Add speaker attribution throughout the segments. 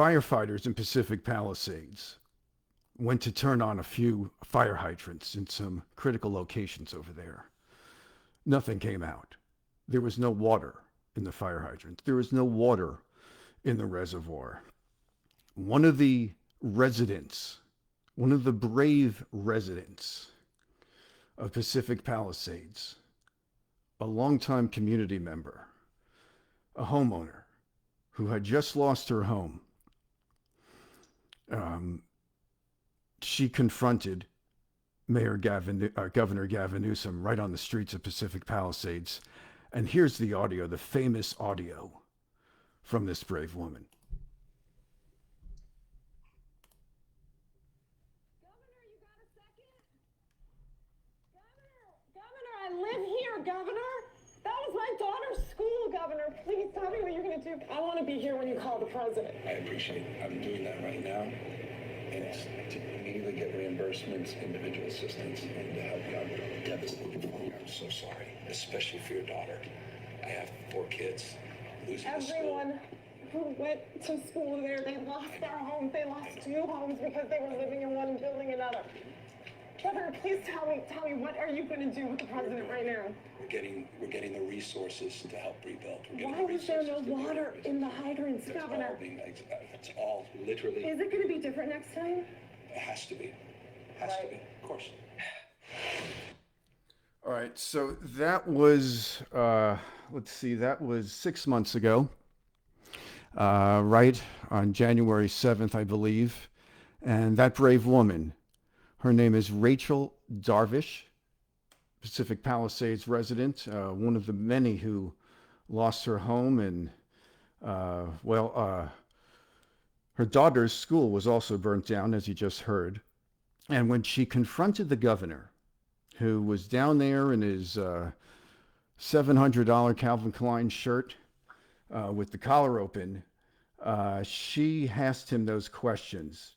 Speaker 1: Firefighters in Pacific Palisades went to turn on a few fire hydrants in some critical locations over there. Nothing came out. There was no water in the fire hydrant. There was no water in the reservoir. One of the residents, one of the brave residents of Pacific Palisades, a longtime community member, a homeowner who had just lost her home, she confronted Governor Gavin Newsom right on the streets of Pacific Palisades. And here's the audio, the famous audio from this brave woman.
Speaker 2: Governor, you got a second? Governor, I live here, Governor. That was my daughter's school, Governor. Please tell me what you're going to do. I want to be here when you call the president.
Speaker 3: I appreciate it. I'm doing that right now. And it's to immediately get reimbursements, individual assistance, and to help you out. I'm devastated. I'm so sorry, especially for your daughter. I have 4 kids. Losing the school.
Speaker 2: Everyone who went to school there, they lost their homes. They lost 2 homes because they were living in one and building another. Governor, please tell me, what are you going to do with the president right now?
Speaker 3: We're getting the resources to help rebuild.
Speaker 2: Why was there no water in the hydrants, Governor?
Speaker 3: It's all literally.
Speaker 2: Is it going to be different next time?
Speaker 3: It has to be. Has to be. Of course.
Speaker 1: All right, so that was, that was 6 months ago, right on January 7th, I believe. And that brave woman, her name is Rachel Darvish, Pacific Palisades resident, one of the many who lost her home. And, her daughter's school was also burnt down, as you just heard. And when she confronted the governor, who was down there in his $700 Calvin Klein shirt with the collar open, she asked him those questions.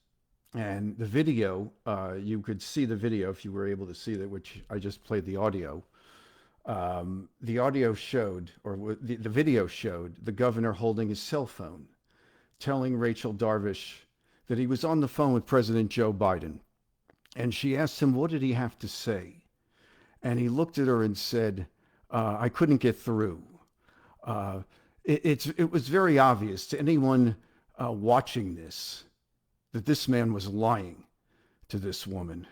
Speaker 1: And the video, you could see the video if you were able to see that, which I just played the audio. The audio showed, or the video showed, the governor holding his cell phone, telling Rachel Darvish that he was on the phone with President Joe Biden. And she asked him, what did he have to say? And he looked at her and said, I couldn't get through. It was very obvious to anyone watching this that this man was lying to this woman.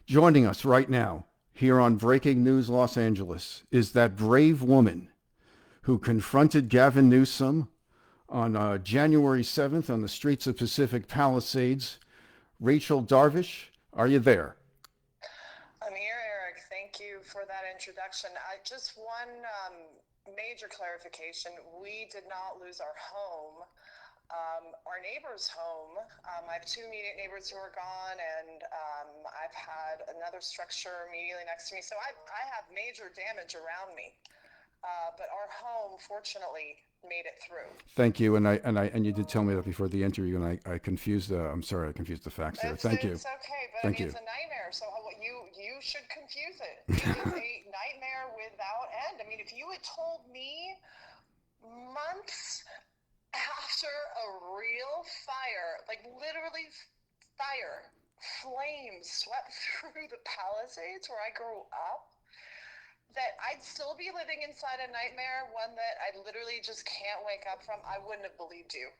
Speaker 1: Joining us right now here on Breaking News Los Angeles is that brave woman who confronted Gavin Newsom on January 7th on the streets of Pacific Palisades. Rachel Darvish, are you there?
Speaker 4: I'm here, Eric. Thank you for that introduction. Just one major clarification. We did not lose our home. Our neighbor's home, I have 2 immediate neighbors who are gone, and I've had another structure immediately next to me. So I have major damage around me. But our home, fortunately, made it through.
Speaker 1: Thank you, and you did tell me that before the interview, and I confused. I'm sorry, I confused the facts there. Thank you.
Speaker 4: It's okay, but
Speaker 1: Thank you.
Speaker 4: It's a nightmare. So you should confuse it. It is a nightmare without end. I mean, if you had told me months after a real fire, like literally fire, flames swept through the Palisades where I grew up, that I'd still be living inside a nightmare, one that I literally just can't wake up from, I wouldn't have believed you.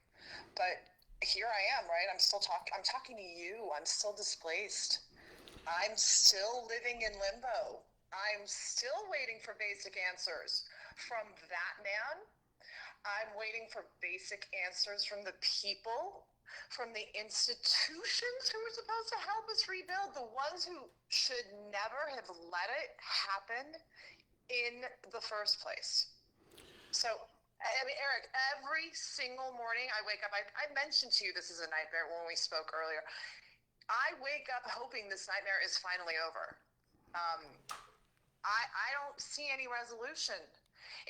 Speaker 4: But here I am, right? I'm talking to you. I'm still displaced. I'm still living in limbo. I'm still waiting for basic answers from that man. I'm waiting for basic answers from the people, from the institutions who are supposed to help us rebuild, the ones who should never have let it happen in the first place. So, I mean, Eric, every single morning I wake up, I mentioned to you this is a nightmare when we spoke earlier. I wake up hoping this nightmare is finally over. I don't see any resolution.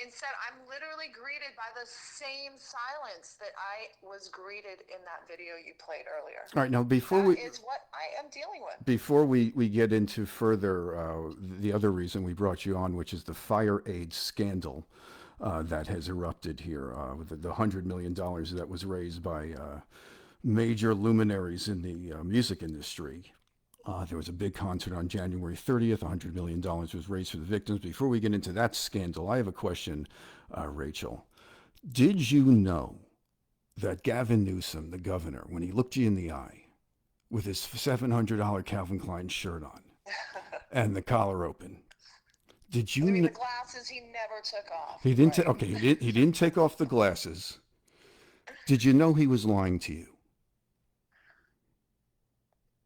Speaker 4: Instead, I'm literally greeted by the same silence that I was greeted in that video you played earlier.
Speaker 1: All right, now
Speaker 4: That is what I am dealing with.
Speaker 1: Before we get into further the other reason we brought you on, which is the FireAid scandal, that has erupted here with the $100 million that was raised by major luminaries in the music industry. There was a big concert on January 30th. $100 million was raised for the victims. Before we get into that scandal, I have a question, Rachel. Did you know that Gavin Newsom, the governor, when he looked you in the eye with his $700 Calvin Klein shirt on and the collar open, did you?
Speaker 4: I mean, the glasses he never took off.
Speaker 1: He didn't.
Speaker 4: Right?
Speaker 1: Okay, he didn't take off the glasses. Did you know he was lying to you?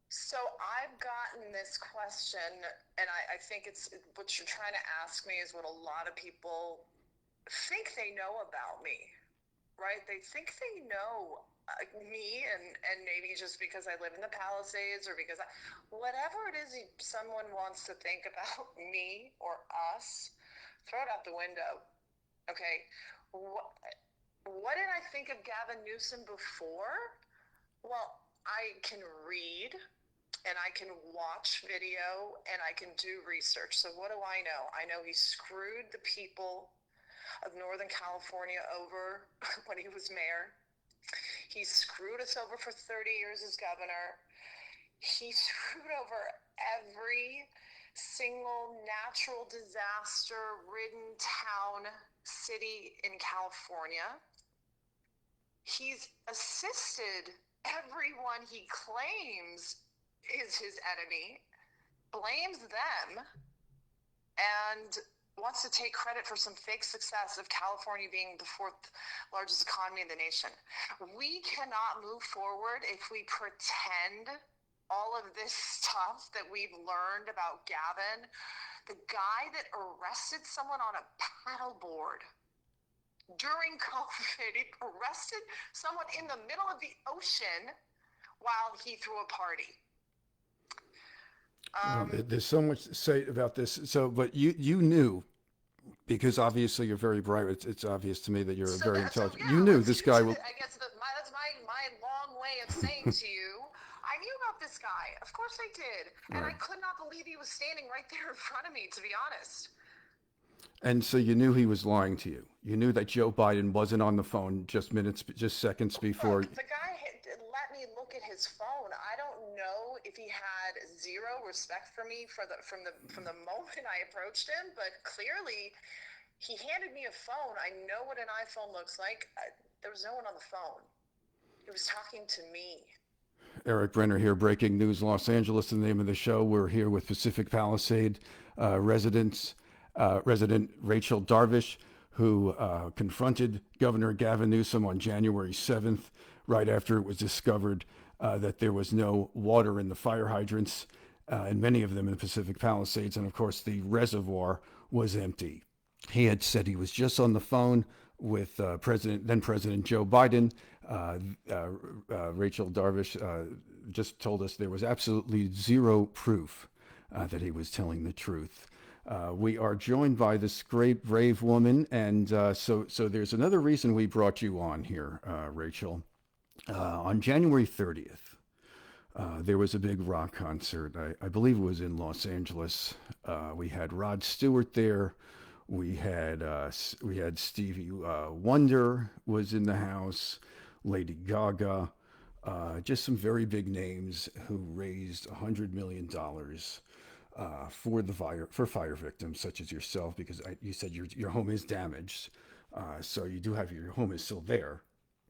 Speaker 4: So I've gotten this question, and I think it's what you're trying to ask me is what a lot of people think they know about me, right? They think they know me, and maybe just because I live in the Palisades or because whatever it is someone wants to think about me or us, throw it out the window. Okay, what did I think of Gavin Newsom before? Well, I can read and I can watch video and I can do research. So what do I know? I know he screwed the people of Northern California over when he was mayor. He screwed us over for 30 years as governor. He screwed over every single natural disaster ridden town, city in California. He's assisted everyone he claims is his enemy, blames them, and wants to take credit for some fake success of California being the fourth largest economy in the nation. We cannot move forward if we pretend all of this stuff that we've learned about Gavin, the guy that arrested someone on a paddleboard during COVID, he arrested someone in the middle of the ocean while he threw a party.
Speaker 1: There's so much to say about this. So, but you knew, because obviously you're very bright. It's obvious to me that you're very intelligent. You knew this guy will.
Speaker 4: I guess that's my long way of saying to you, I knew about this guy. Of course I did. And I could not believe he was standing right there in front of me, to be honest.
Speaker 1: And so you knew he was lying to you. You knew that Joe Biden wasn't on the phone just seconds before.
Speaker 4: Look, the guy let me look at his phone. I don't know if he had zero respect for me from the moment I approached him, but clearly he handed me a phone. I know what an iPhone looks like. There was no one on the phone. He was talking to me.
Speaker 1: EricBrenner here, breaking news, Los Angeles, the name of the show. We're here with Pacific Palisade resident Rachel Darvish, who confronted Governor Gavin Newsom on January 7th, right after it was discovered that there was no water in the fire hydrants, and many of them in the Pacific Palisades, and of course the reservoir was empty. He had said he was just on the phone with then President Joe Biden. Rachel Darvish just told us there was absolutely zero proof that he was telling the truth. We are joined by this great, brave woman, and so there's another reason we brought you on here, Rachel. On January 30th, there was a big rock concert. I believe it was in Los Angeles. We had Rod Stewart there. We had Stevie Wonder was in the house. Lady Gaga. Just some very big names who raised $100 million for fire victims such as yourself, because you said your home is damaged, so you do have your home is still there,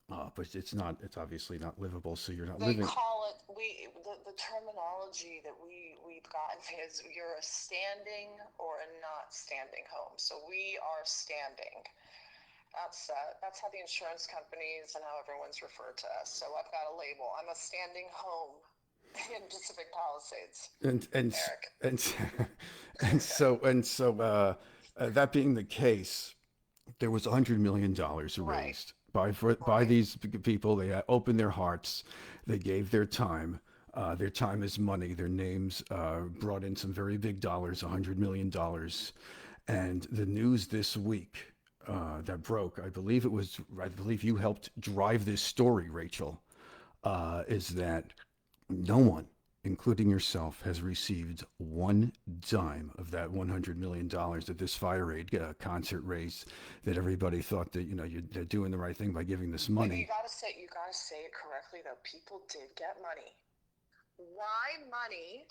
Speaker 1: but it's obviously not livable, so you're not living.
Speaker 4: They call it the terminology that we've gotten is you're a standing or a not standing home. So we are standing. That's how the insurance companies and how everyone's referred to us. So I've got a label. I'm a standing home in Pacific Palisades.
Speaker 1: And so that being the case, there was $100 million raised by these people. They opened their hearts. They gave their time. Their time is money. Their names brought in some very big dollars, $100 million. And the news this week that broke, I believe you helped drive this story, Rachel, is that no one including yourself, has received one dime of that $100 million that this FireAid concert raised. That everybody thought that they're doing the right thing by giving this
Speaker 4: But
Speaker 1: money.
Speaker 4: you gotta say it correctly though. People did get money. Why money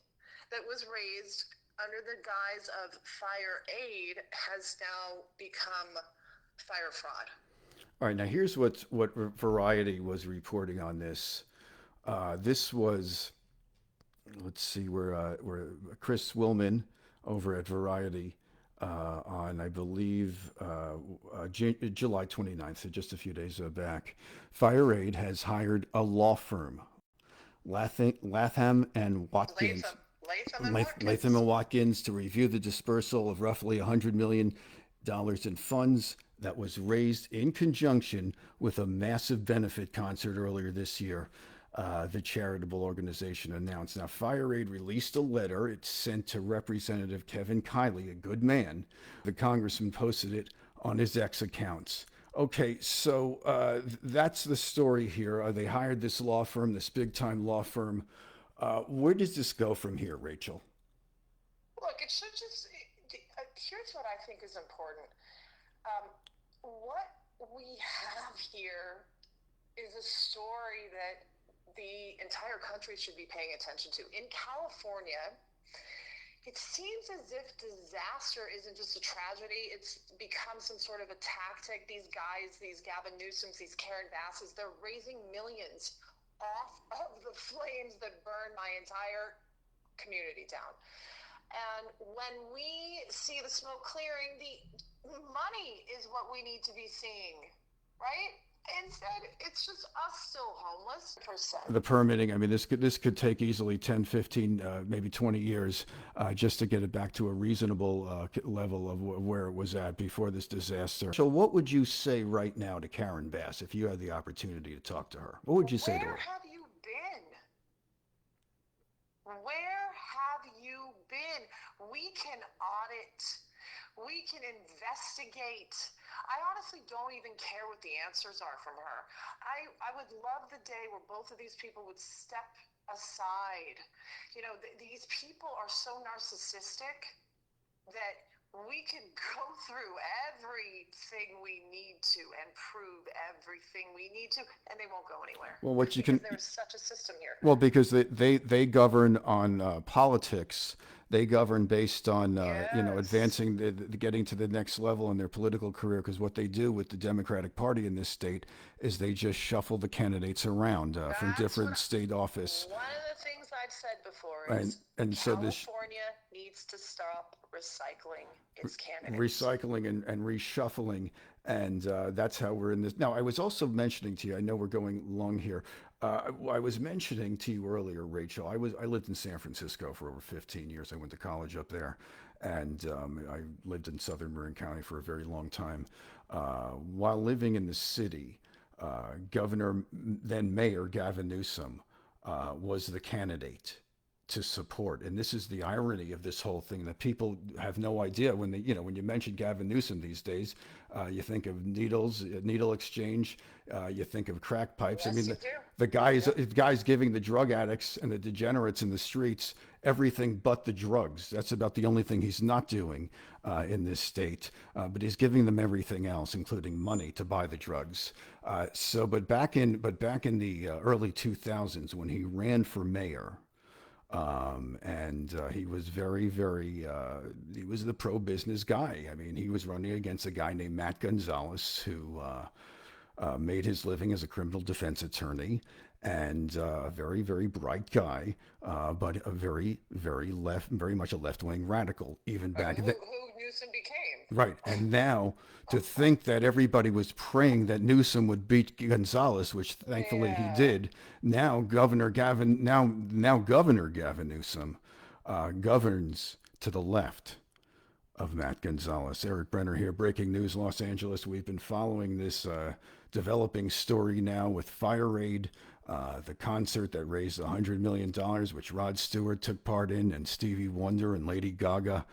Speaker 4: that was raised under the guise of FireAid has now become fire fraud?
Speaker 1: All right, now here's what Variety was reporting on this. This was, let's see, where Chris Willman over at Variety on, I believe, July 29th, so just a few days back. FireAid has hired a law firm, Latham and Watkins. Latham and Watkins, to review the dispersal of roughly $100 million in funds that was raised in conjunction with a massive benefit concert earlier this year. The charitable organization announced. Now, FireAid released a letter. It's sent to Representative Kevin Kiley, a good man. The congressman posted it on his X accounts. Okay, so that's the story here. They hired this law firm, this big time law firm. Where does this go from here, Rachel?
Speaker 4: Look, it should just. Here's what I think is important. What we have here is a story that the entire country should be paying attention to. In California, it seems as if disaster isn't just a tragedy, it's become some sort of a tactic. These guys, these Gavin Newsoms, these Karen Basses, they're raising millions off of the flames that burn my entire community down. And when we see the smoke clearing, the money is what we need to be seeing, right? Instead, it's just us still homeless.
Speaker 1: The permitting, I mean, this could take easily 10, 15, maybe 20 years just to get it back to a reasonable level of where it was at before this disaster. So what would you say right now to Karen Bass if you had the opportunity to talk to her? What would you say to her?
Speaker 4: Where have you been? Where have you been? We can audit. We can investigate. I honestly don't even care what the answers are from her. I would love the day where both of these people would step aside. You know, these people are so narcissistic that we can go through everything we need to and prove everything we need to, and they won't go anywhere.
Speaker 1: Well, what you can,
Speaker 4: there's such a system here.
Speaker 1: well, because they govern on politics. They govern based on advancing, getting to the next level in their political career. Because what they do with the Democratic Party in this state is they just shuffle the candidates around from different state office.
Speaker 4: One of the things I've said before is California needs to stop recycling its candidates.
Speaker 1: Recycling and reshuffling, and that's how we're in this. Now, I was also mentioning to you, I know we're going long here. I was mentioning to you earlier, Rachel, I lived in San Francisco for over 15 years. I went to college up there, and I lived in southern Marin County for a very long time. While living in the city, then Mayor Gavin Newsom was the candidate to support. And this is the irony of this whole thing, that people have no idea when when you mention Gavin Newsom these days, you think of needle exchange, you think of crack pipes.
Speaker 4: Yes,
Speaker 1: I mean, the guy's giving the drug addicts and the degenerates in the streets everything but the drugs. That's about the only thing he's not doing in this state. But he's giving them everything else, including money to buy the drugs. But back in the early 2000s, when he ran for mayor, he was he was the pro-business guy. I mean, he was running against a guy named Matt Gonzalez, who made his living as a criminal defense attorney, and a very, very bright guy, but a very much a left-wing radical, even back then.
Speaker 4: Who Newsom became.
Speaker 1: Right. And now to think that everybody was praying that Newsom would beat Gonzalez, which thankfully he did. Now Governor Gavin Newsom governs to the left of Matt Gonzalez. EricBrenner here, breaking news, Los Angeles. We've been following this developing story now with FireAid, the concert that raised $100 million, which Rod Stewart took part in, and Stevie Wonder and Lady Gaga.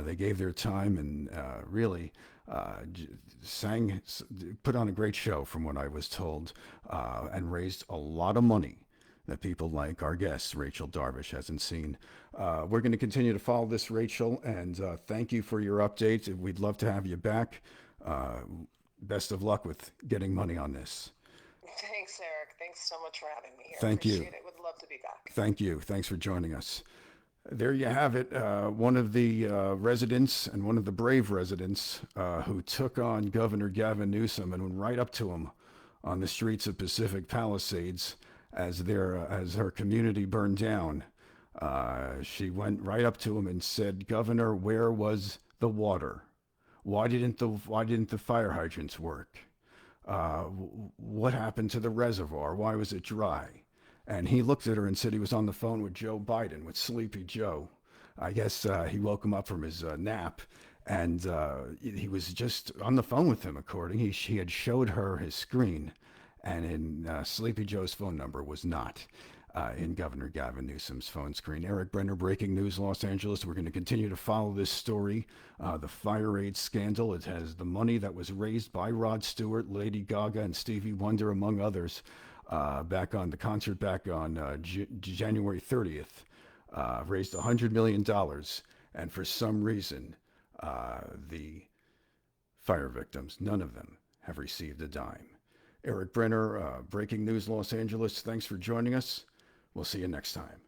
Speaker 1: They gave their time and really put on a great show, from what I was told, and raised a lot of money that people like our guest, Rachel Darvish, hasn't seen. We're going to continue to follow this, Rachel, and thank you for your update. We'd love to have you back. Best of luck with getting money on this.
Speaker 4: Thanks, Eric. Thanks so much for having me here.
Speaker 1: Thank you.
Speaker 4: Appreciate it. Would love to be back.
Speaker 1: Thank you. Thanks for joining us. There you have it. One of the residents and one of the brave residents who took on Governor Gavin Newsom and went right up to him on the streets of Pacific Palisades as her community burned down. She went right up to him and said, "Governor, where was the water? Why didn't the fire hydrants work? What happened to the reservoir? Why was it dry?" And he looked at her and said he was on the phone with Joe Biden, with Sleepy Joe. I guess he woke him up from his nap, and he was just on the phone with him, he had showed her his screen, and in Sleepy Joe's phone number was not in Governor Gavin Newsom's phone screen. Eric Brenner, breaking news, Los Angeles. We're going to continue to follow this story, the FireAid scandal. It has the money that was raised by Rod Stewart, Lady Gaga, and Stevie Wonder, among others, back on the concert back on January 30th, raised $100 million. And for some reason, the fire victims, none of them have received a dime. Eric Brenner, breaking news, Los Angeles. Thanks for joining us. We'll see you next time.